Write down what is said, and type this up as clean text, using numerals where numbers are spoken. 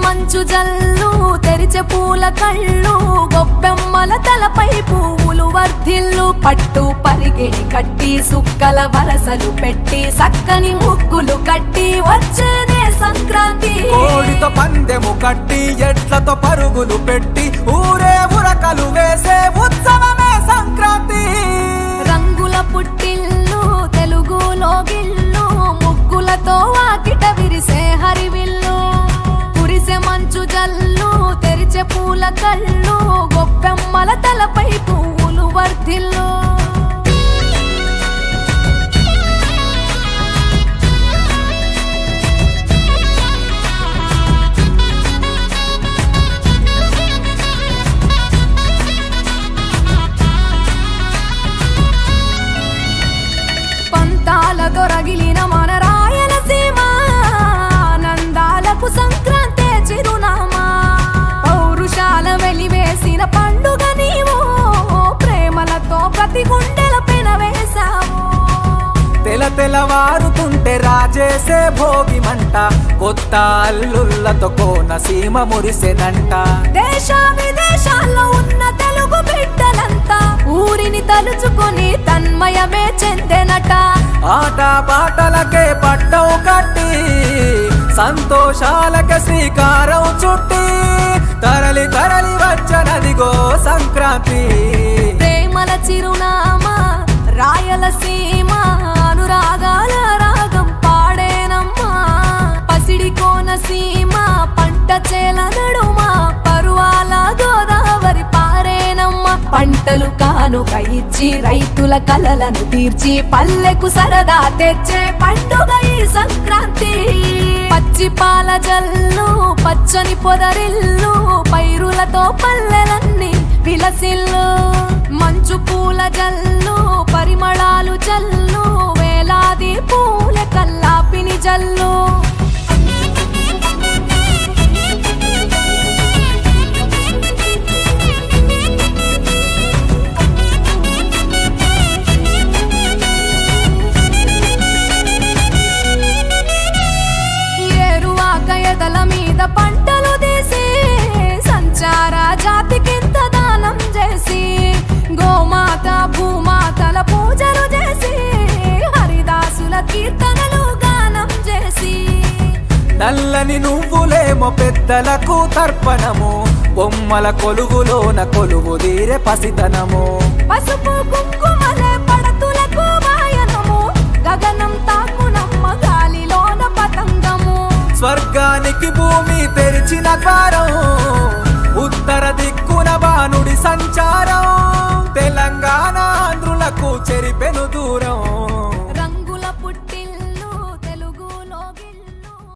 మంచు జల్లు తెరిచే పూల కళ్ళు గొప్పెమ్మల తలపై పువ్వులు వర్ధిల్లు పట్టు పరిగిడి కట్టి సుక్కల వరసలు పెట్టి సక్కని ముగ్గులు కట్టి వచ్చేదే సంక్రాంతి. కోడితో పందెము కట్టి ఎడ్లతో పరుగులు పెట్టి ఊరే ఉరకలు వేసే ఉత్సవమే సంక్రాంతి. రంగుల పుట్టిల్లు తెలుగులో గిల్లు ముగ్గులతో వాకిట విరిసే హరివిల్లు. కురిసే మంచు జల్లు తెరిచే పూల కళ్ళు గొప్పెమ్మల తలపై పువ్వులు వర్ధిల్లు. దొరగిలిన మన రాయలసీమ ఆనందాలకు సంక్రాంతే చిరునామా. పౌరుషాల వెలివేసిన పండుగ నీవు ప్రేమలతో ప్రతి గుండెల పెనవేశావు. తెలవారుతుంటే రాజేసే భోగి మంట కొత్త అల్లుళ్ళతో కోనసీమ మురిసెనంట. దేశ విదేశాల్లో ఉన్న తెలుగు బిడ్డలంతా ఊరిని తలుచుకొని తన్మయమే చెందెనట. ఆట పాటలకే పట్టం కట్టి సంతోషాలకే శ్రీకారం చుట్టి తరలి తరలి వచ్చనదిగో సంక్రాంతి. ప్రేమల చిరునామా రాయలసీమ అనురాగాల రాగం పాడేనమ్మా. పసిడి కోనసీమ పంట చేల నడుమ పరువాల గోదావరి పారేనమ్మ. పంటలు కానుక ఇచ్చి రైతుల కలలను తీర్చి పల్లెకు సరదా తెచ్చే పండుగ ఈ సంక్రాంతి. పచ్చి పాల జల్లు పచ్చని పొదరిల్లు పైరులతో పల్లెలన్నీ విలసిల్లు. మంచు పూల జల్లు పరిమళాలు జల్లు వేలాది పూల కల్లాపిని జల్లు. ఎదల మీద పంటలు తీసి సంచార జాతికింత దానం చేసి గోమాత భూమాతల పూజలు చేసి హరిదాసుల కీర్తనలు గానం చేసి. నల్లని నువ్వులేమో పెద్దలకు తర్పణము బొమ్మల కొలువులోన కొలువు తీరే పసితనము. పసుపు కుంకుమలే పడతులకు వాయనము గగనం తాకునమ్మ గాలిలోన పతంగము. స్వర్గానికి భూమి తెరిచిన ద్వారం ఉత్తర దిక్కున బాణుడి సంచారం తెలంగాణ ఆంధ్రులకు చెరిపెను దూరం.